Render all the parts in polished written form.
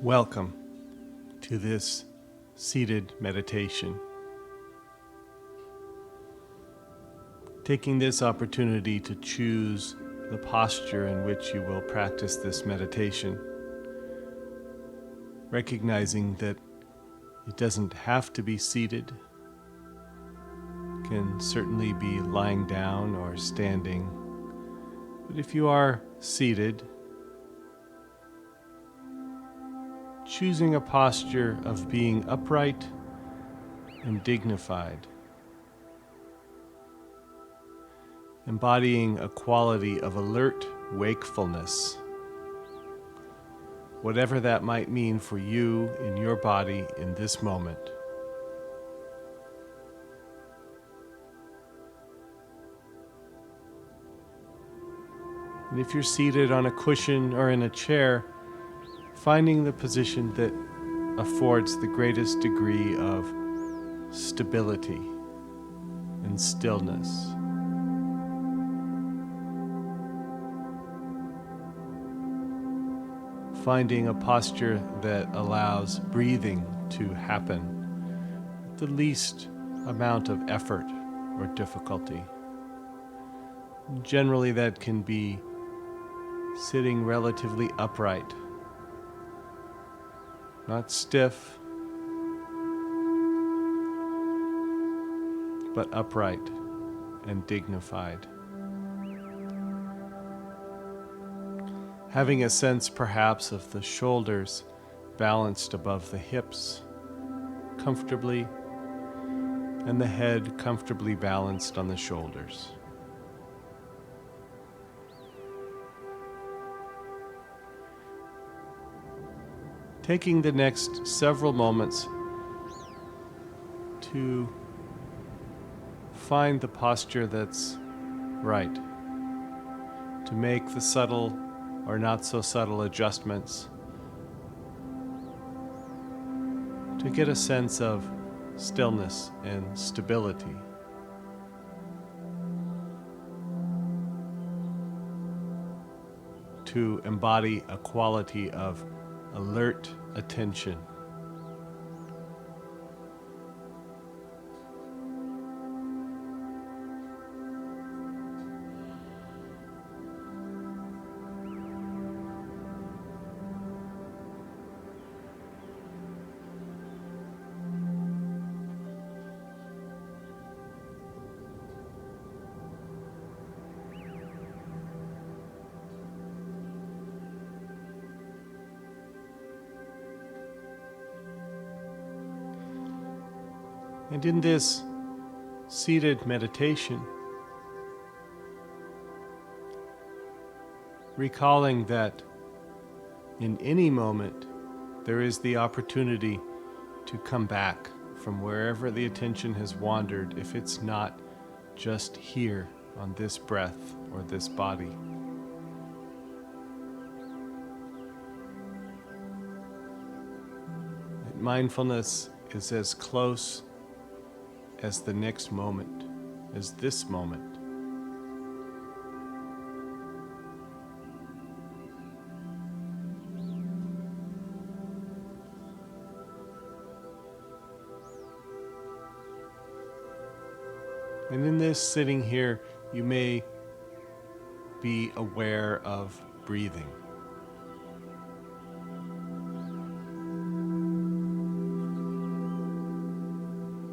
Welcome to this seated meditation. Taking this opportunity to choose the posture in which you will practice this meditation, recognizing that it doesn't have to be seated, can certainly be lying down or standing, but if you are seated, choosing a posture of being upright and dignified, embodying a quality of alert wakefulness, whatever that might mean for you in your body in this moment. And if you're seated on a cushion or in a chair, finding the position that affords the greatest degree of stability and stillness. Finding a posture that allows breathing to happen with the least amount of effort or difficulty. Generally, that can be sitting relatively upright, not stiff, but upright and dignified. Having a sense perhaps of the shoulders balanced above the hips comfortably, and the head comfortably balanced on the shoulders. Taking the next several moments to find the posture that's right, to make the subtle or not so subtle adjustments, to get a sense of stillness and stability. To embody a quality of alert attention. And in this seated meditation, recalling that in any moment there is the opportunity to come back from wherever the attention has wandered if it's not just here on this breath or this body. That mindfulness is as close as the next moment, as this moment. And in this sitting here, you may be aware of breathing.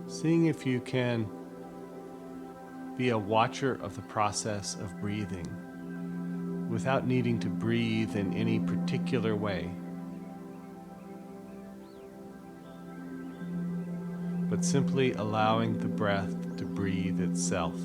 Seeing if you can be a watcher of the process of breathing without needing to breathe in any particular way, but simply allowing the breath to breathe itself.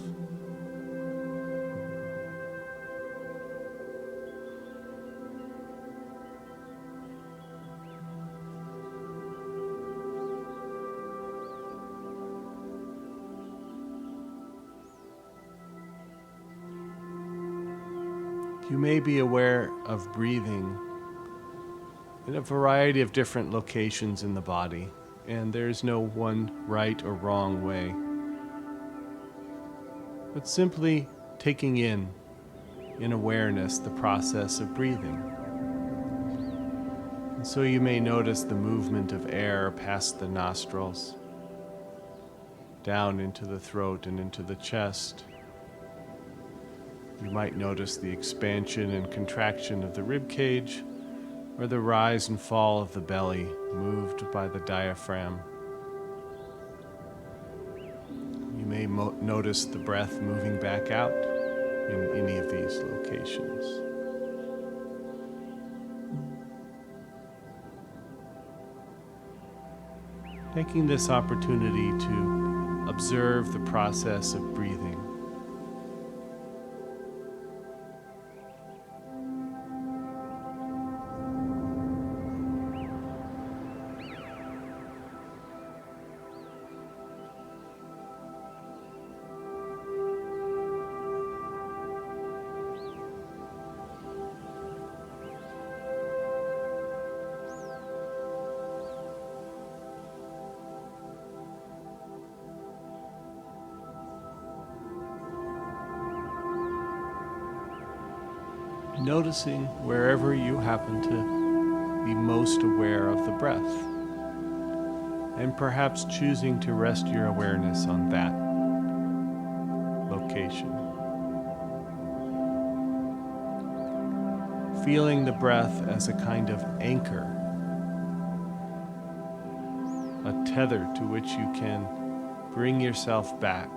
You may be aware of breathing in a variety of different locations in the body, and there's no one right or wrong way, but simply taking in awareness the process of breathing. So you may notice the movement of air past the nostrils, down into the throat and into the chest. You might notice the expansion and contraction of the rib cage, or the rise and fall of the belly moved by the diaphragm. You may notice the breath moving back out in any of these locations. Taking this opportunity to observe the process of breathing. Noticing wherever you happen to be most aware of the breath, and perhaps choosing to rest your awareness on that location. Feeling the breath as a kind of anchor, a tether to which you can bring yourself back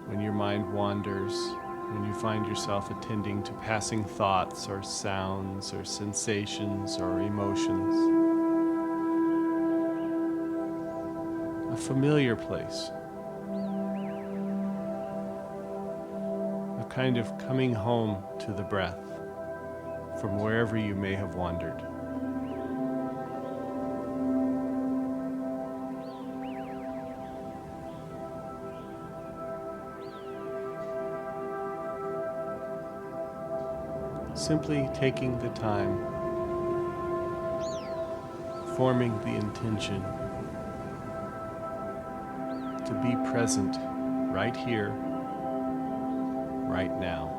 when your mind wanders, when you find yourself attending to passing thoughts or sounds or sensations or emotions. A familiar place. A kind of coming home to the breath from wherever you may have wandered. Simply taking the time, forming the intention to be present right here, right now.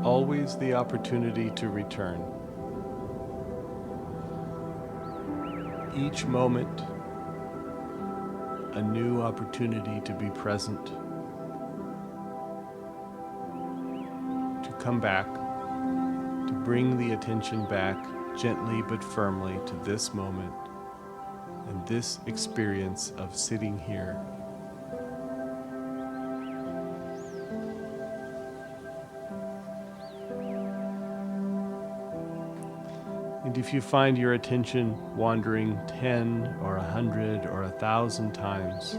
Always the opportunity to return. Each moment, a new opportunity to be present, to come back, to bring the attention back gently but firmly to this moment and this experience of sitting here. And if you find your attention wandering 10 or 100 or 1,000 times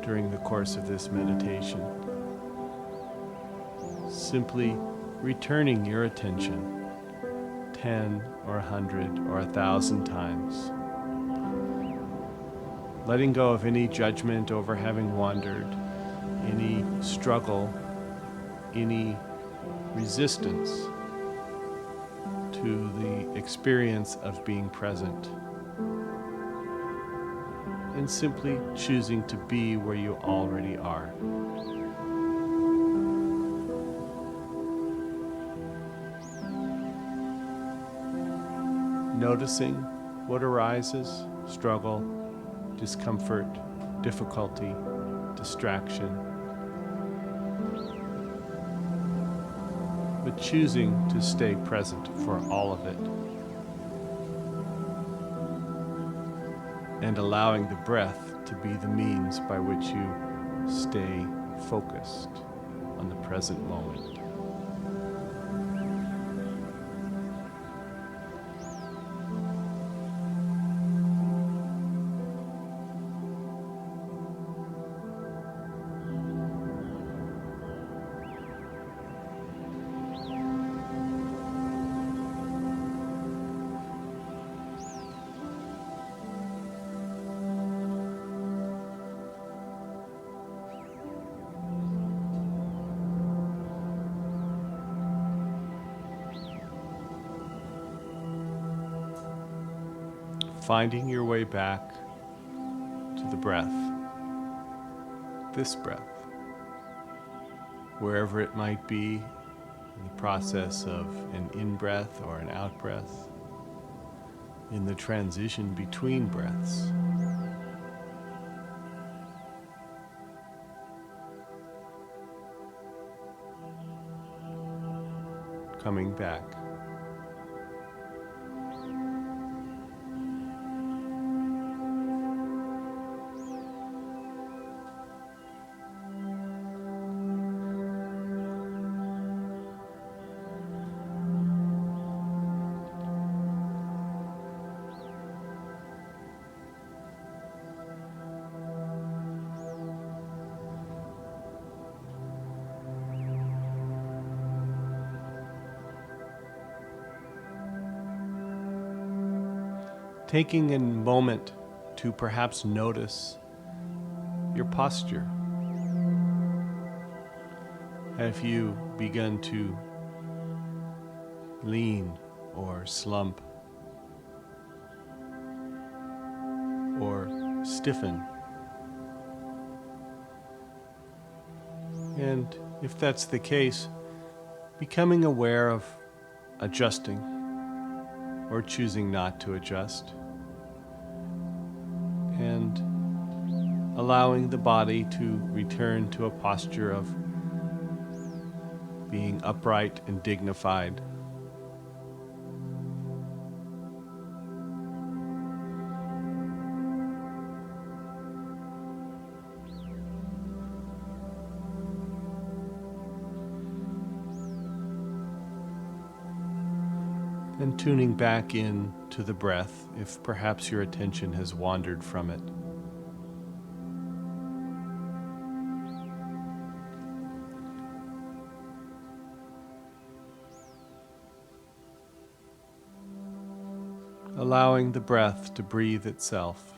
during the course of this meditation, simply returning your attention 10 or 100 or 1,000 times, letting go of any judgment over having wandered, any struggle, any resistance to the experience of being present, and simply choosing to be where you already are. Noticing what arises: struggle, discomfort, difficulty, distraction, but choosing to stay present for all of it, and allowing the breath to be the means by which you stay focused on the present moment. finding your way back to the breath, this breath, wherever it might be in the process of an in-breath or an out-breath, in the transition between breaths. Coming back. Taking a moment to perhaps notice your posture. Have you begun to lean or slump or stiffen? And if that's the case, becoming aware of adjusting or choosing not to adjust, and allowing the body to return to a posture of being upright and dignified. And tuning back in to the breath if perhaps your attention has wandered from it. Allowing the breath to breathe itself.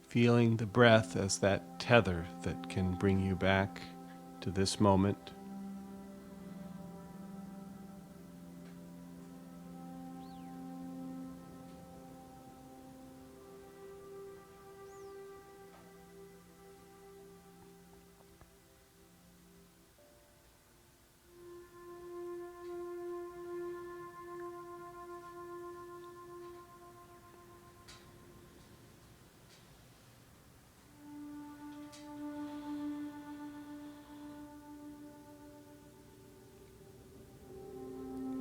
Feeling the breath as that tether that can bring you back to this moment.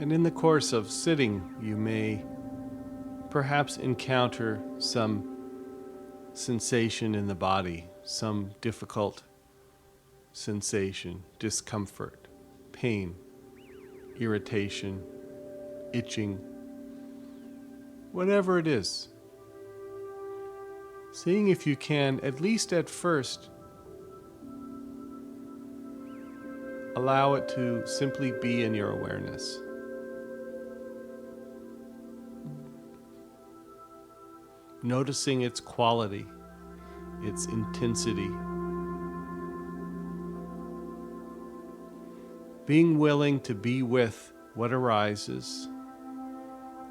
And in the course of sitting, you may perhaps encounter some sensation in the body, some difficult sensation, discomfort, pain, irritation, itching, whatever it is. Seeing if you can, at least at first, allow it to simply be in your awareness. Noticing its quality, its intensity. Being willing to be with what arises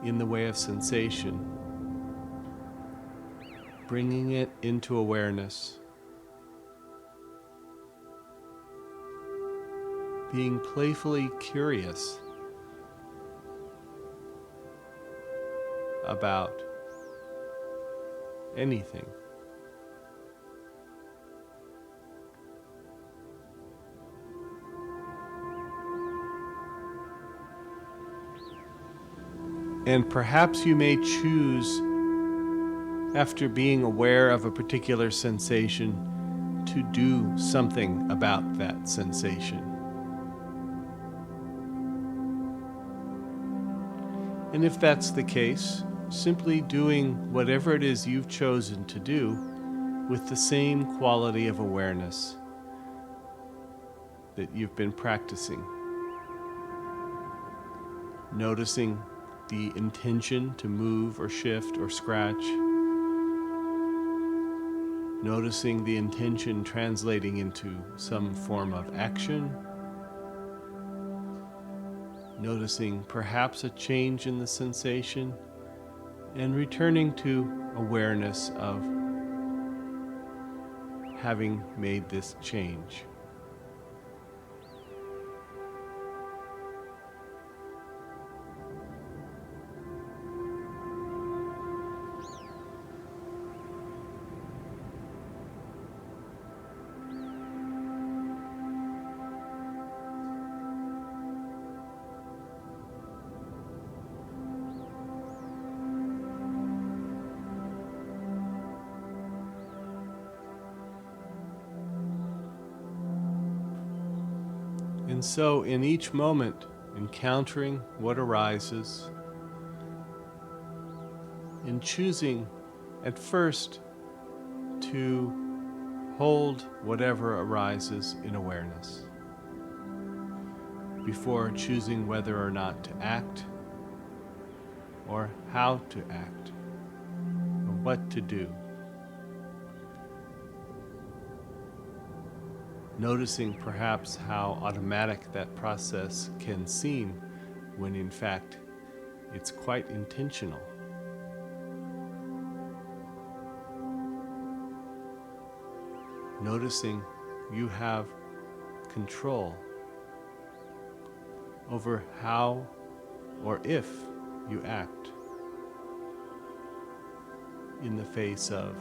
in the way of sensation. Bringing it into awareness. Being playfully curious about anything. And perhaps you may choose after being aware of a particular sensation, to do something about that sensation. And if that's the case, simply doing whatever it is you've chosen to do with the same quality of awareness that you've been practicing. Noticing the intention to move or shift or scratch. Noticing the intention translating into some form of action. Noticing perhaps a change in the sensation, and returning to awareness of having made this change. And so, in each moment, encountering what arises, and choosing at first to hold whatever arises in awareness, before choosing whether or not to act, or how to act, or what to do. Noticing perhaps how automatic that process can seem when in fact it's quite intentional. Noticing you have control over how or if you act in the face of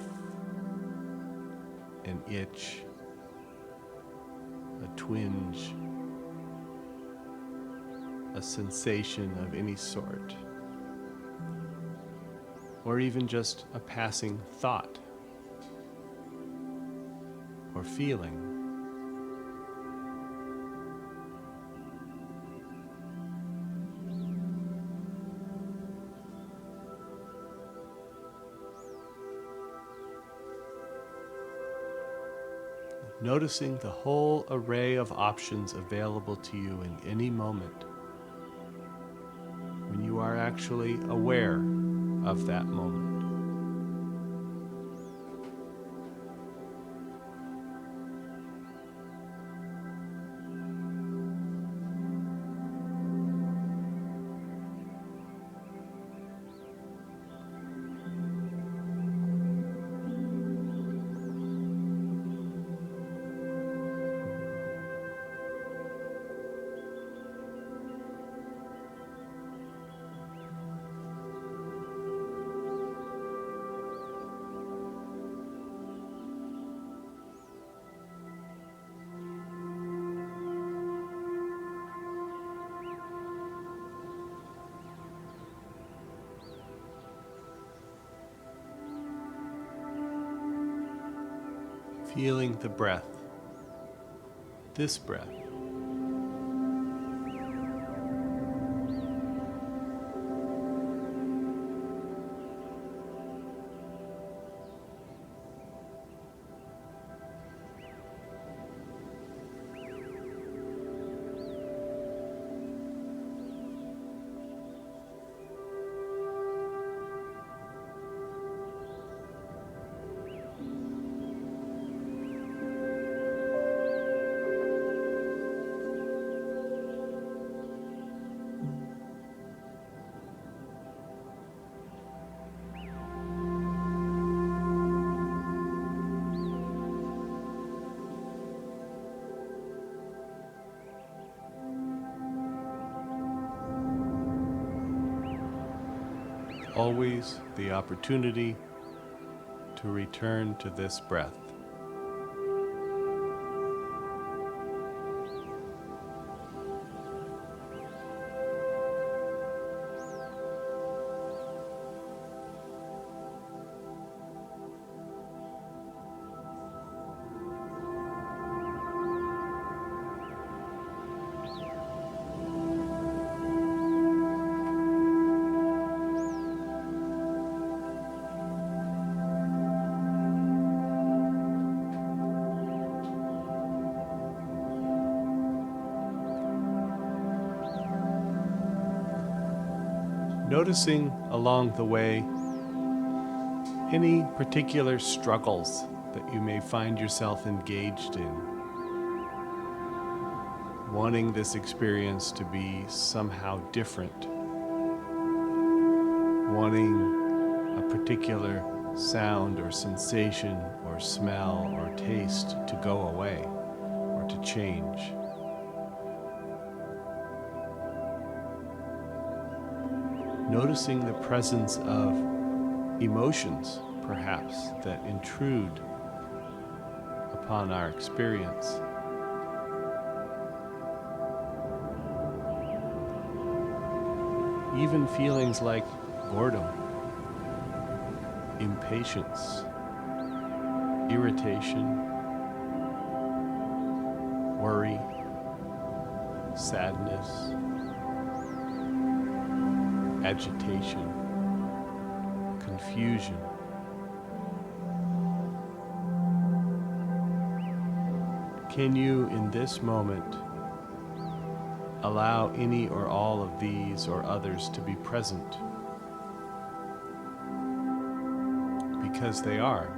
an itch, a twinge, a sensation of any sort, or even just a passing thought or feeling. Noticing the whole array of options available to you in any moment when you are actually aware of that moment. Feeling the breath, this breath. Always the opportunity to return to this breath. Noticing along the way any particular struggles that you may find yourself engaged in, wanting this experience to be somehow different, wanting a particular sound or sensation or smell or taste to go away or to change. Noticing the presence of emotions, perhaps, that intrude upon our experience. Even feelings like boredom, impatience, irritation, worry, sadness, agitation, confusion. Can you, in this moment, allow any or all of these or others to be present? Because they are.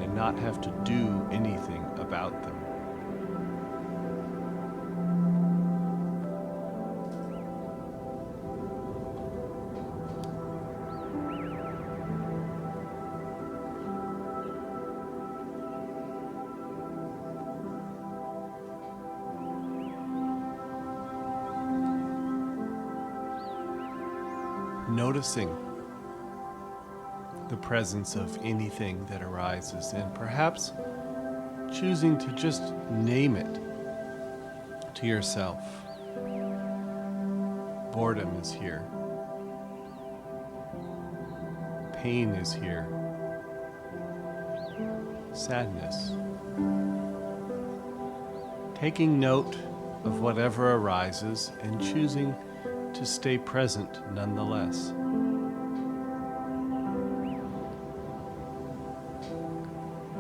And not have to do anything about them. Noticing the presence of anything that arises, and perhaps choosing to just name it to yourself. Boredom is here. Pain is here. Sadness. Taking note of whatever arises and choosing to stay present nonetheless.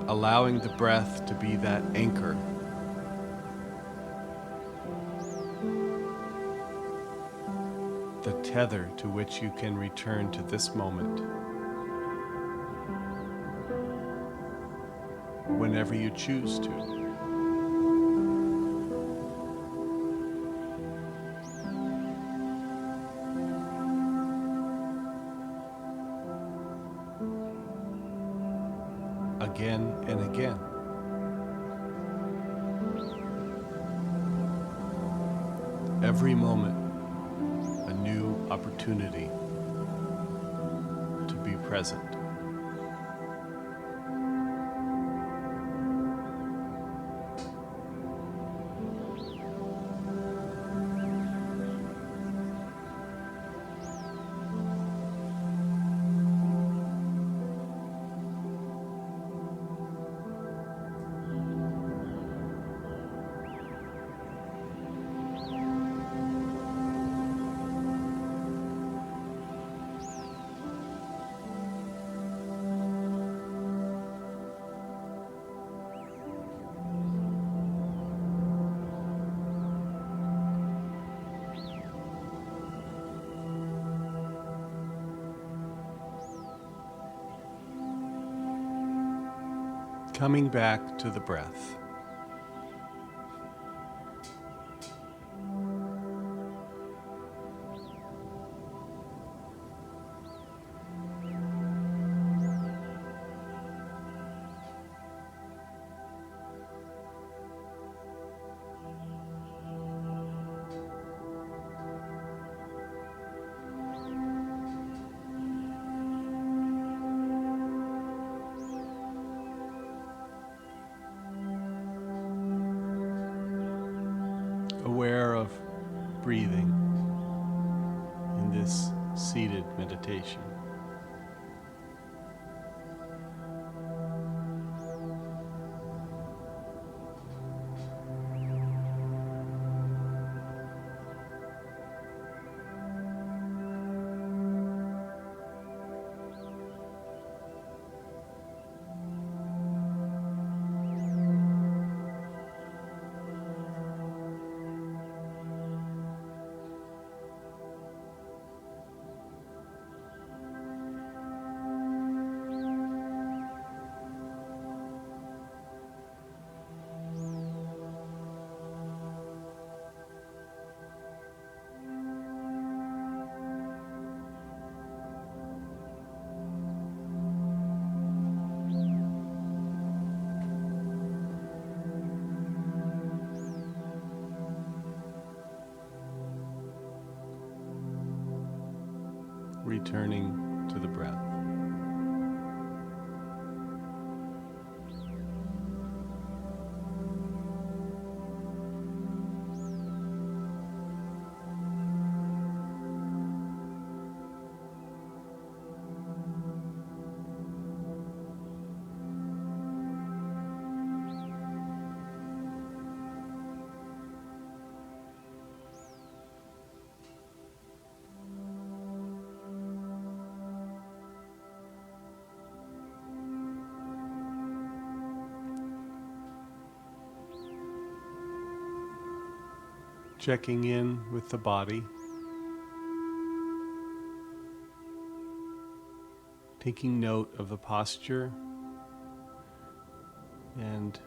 Allowing the breath to be that anchor. The tether to which you can return to this moment whenever you choose to. Again and again. Every moment, a new opportunity to be present. Coming back to the breath. Aware of breathing in this seated meditation. returning to the breath. Checking in with the body, taking note of the posture, and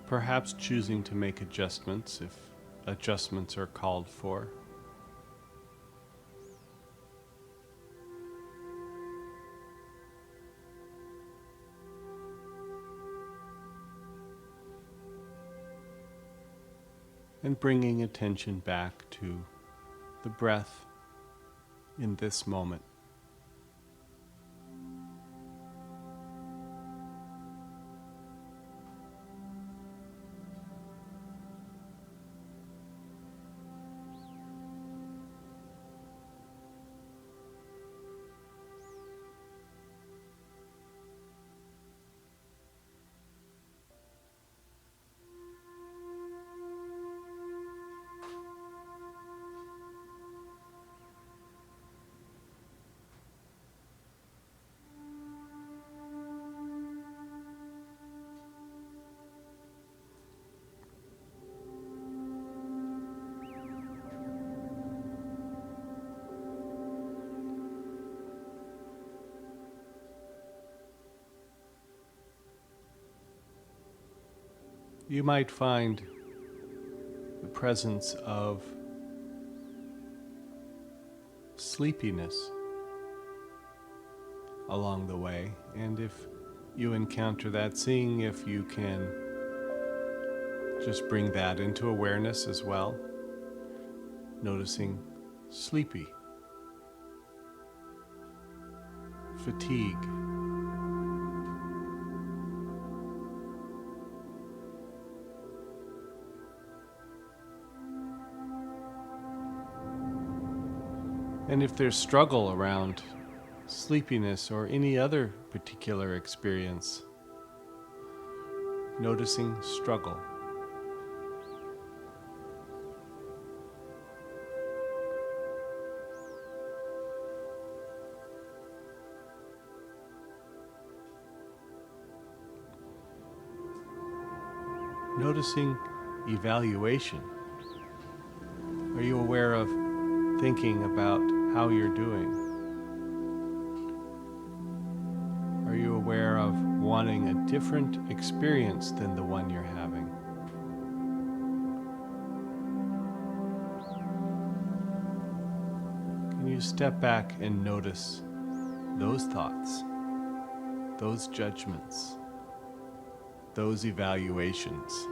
perhaps choosing to make adjustments if adjustments are called for. And bringing attention back to the breath in this moment. You might find the presence of sleepiness along the way, and if you encounter that, seeing if you can just bring that into awareness as well, noticing sleepy, fatigue, and if there's struggle around sleepiness or any other particular experience, noticing struggle. Noticing evaluation. Are you aware of thinking about how you're doing? Are you aware of wanting a different experience than the one you're having? Can you step back and notice those thoughts, those judgments, those evaluations?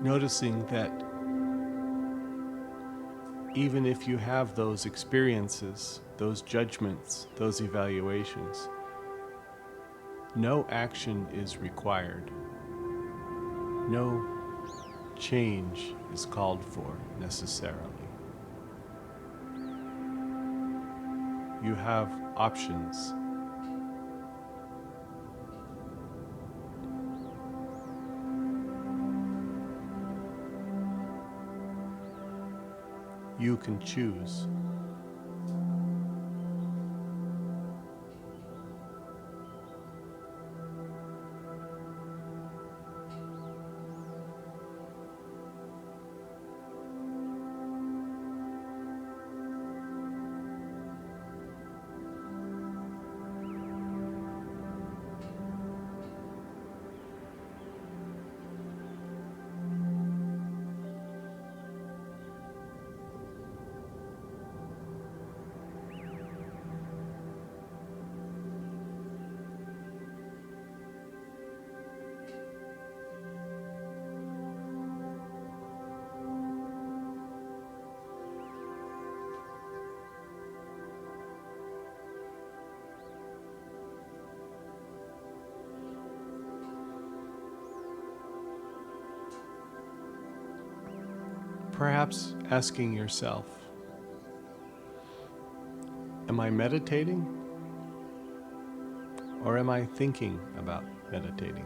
Noticing that even if you have those experiences, those judgments, those evaluations, no action is required. No change is called for necessarily. You have options. You can choose. perhaps asking yourself, am I meditating? Or am I thinking about meditating?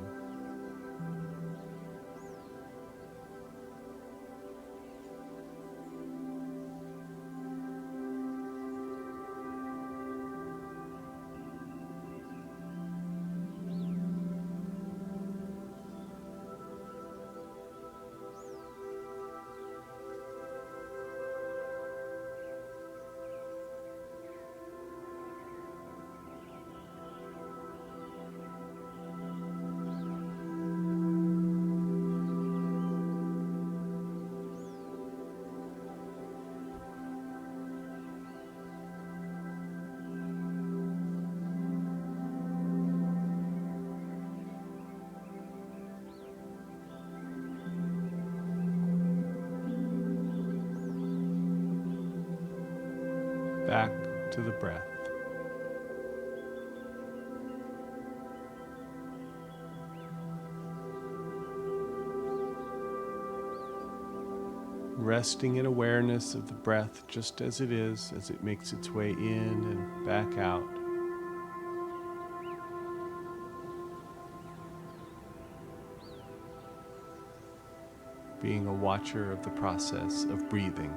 Back to the breath. Resting in awareness of the breath just as it makes its way in and back out. Being a watcher of the process of breathing.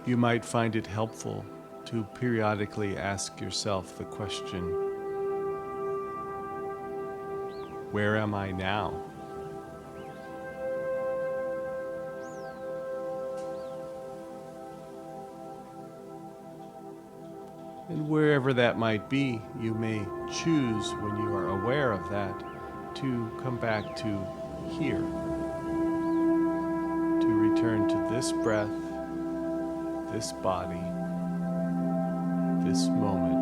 You might find it helpful to periodically ask yourself the question, where am I now? And wherever that might be, you may choose, when you are aware of that, to come back to here, to return to this breath, this body, this moment.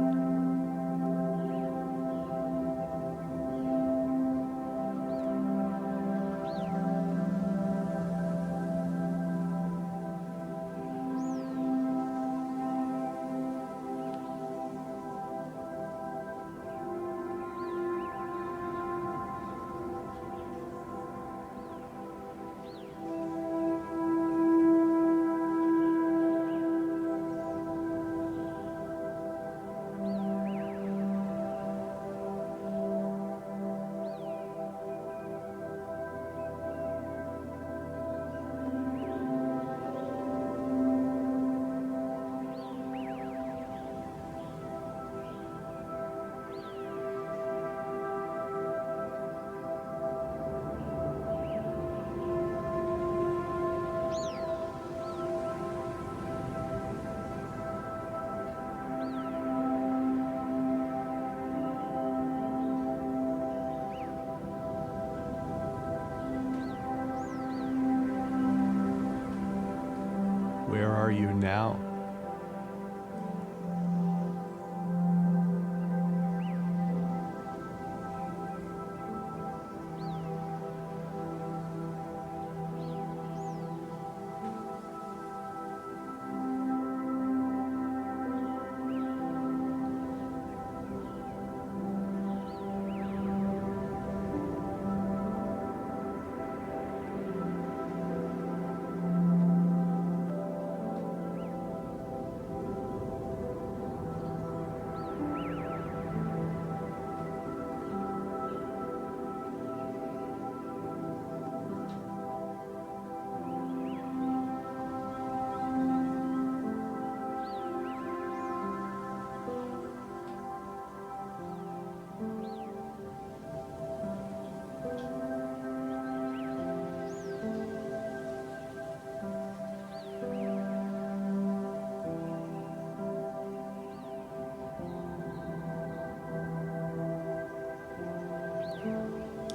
Where are you now?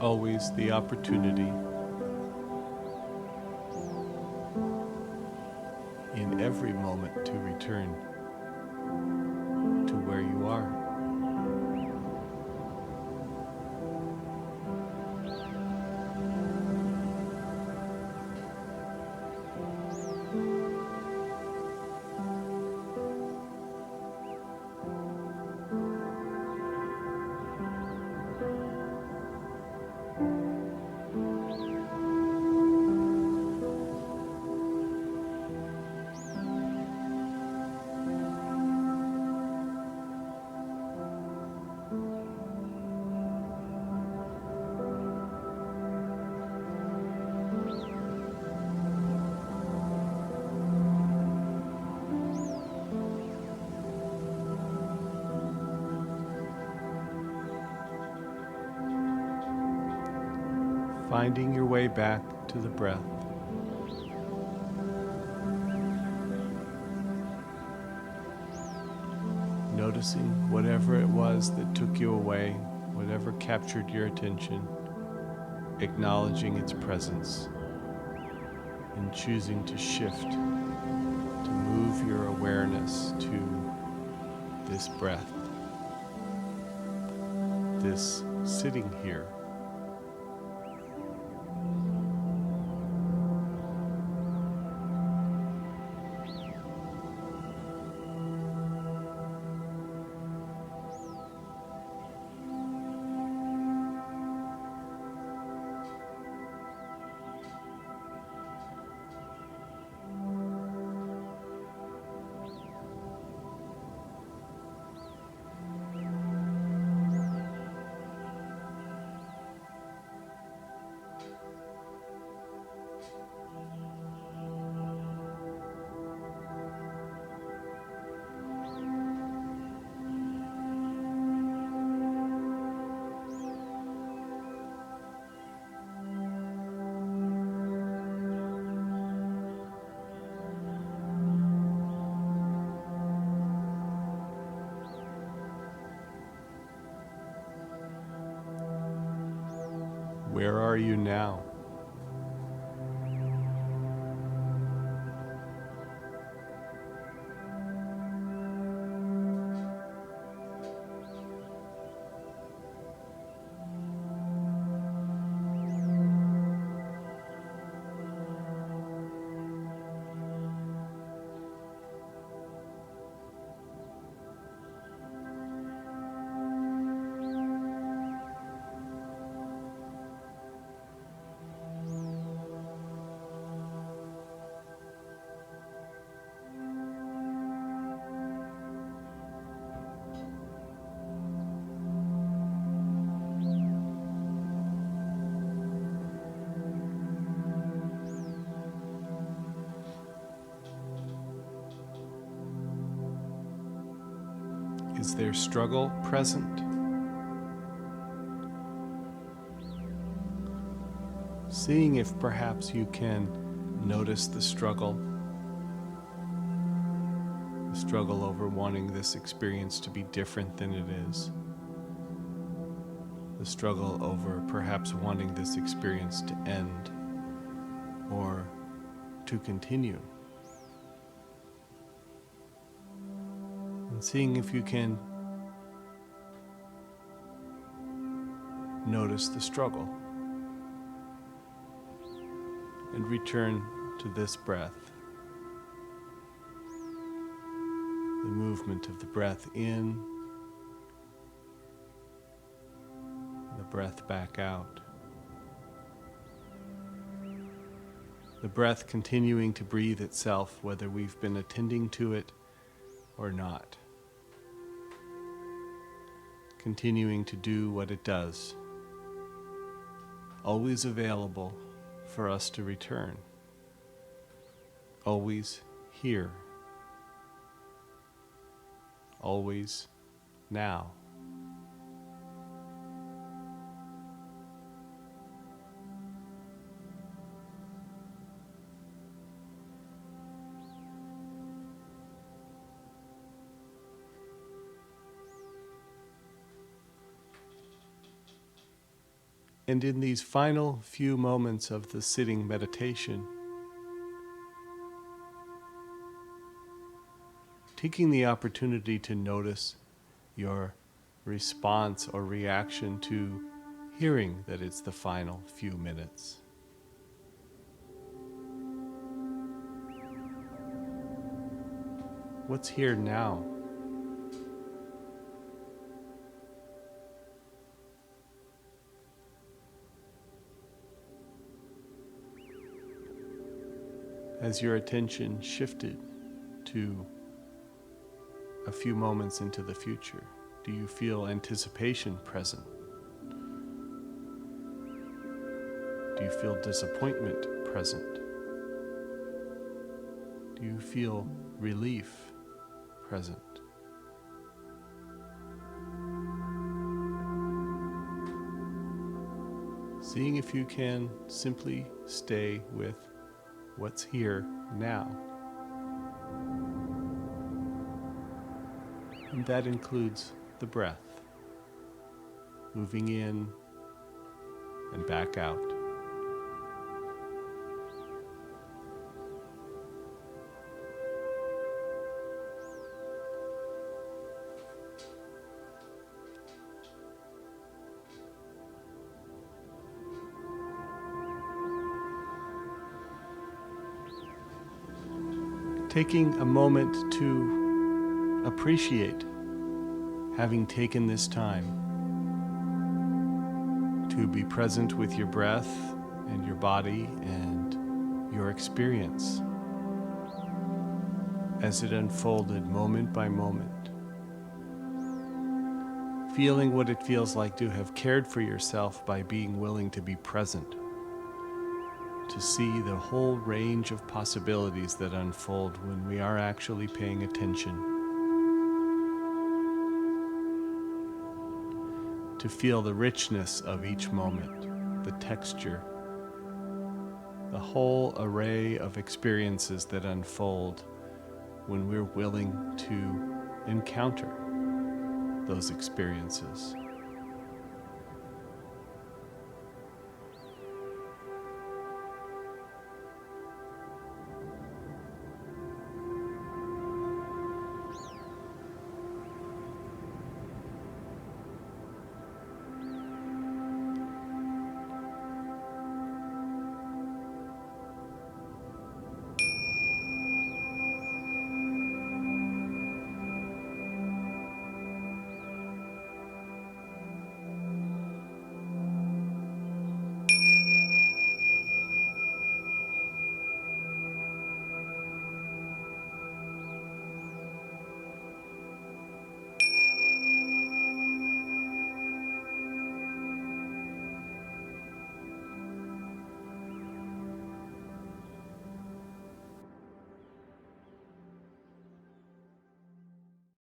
always the opportunity in every moment to return to where you are. Finding your way back to the breath. Noticing whatever it was that took you away, whatever captured your attention, acknowledging its presence, and choosing to shift, to move your awareness to this breath, this sitting here. Where are you now? Is there struggle present? Seeing if perhaps you can notice the struggle over wanting this experience to be different than it is, the struggle over perhaps wanting this experience to end or to continue. And seeing if you can notice the struggle and return to this breath, the movement of the breath in, the breath back out, the breath continuing to breathe itself whether we've been attending to it or not, continuing to do what it does, always available for us to return, always here, always now. And in these final few moments of the sitting meditation, taking the opportunity to notice your response or reaction to hearing that it's the final few minutes. What's here now? Has your attention shifted to a few moments into the future? Do you feel anticipation present? Do you feel disappointment present? Do you feel relief present? Seeing if you can simply stay with what's here now. And that includes the breath, moving in and back out. Taking a moment to appreciate having taken this time to be present with your breath and your body and your experience as it unfolded moment by moment. Feeling what it feels like to have cared for yourself by being willing to be present, to see the whole range of possibilities that unfold when we are actually paying attention, to feel the richness of each moment, the texture, the whole array of experiences that unfold when we're willing to encounter those experiences.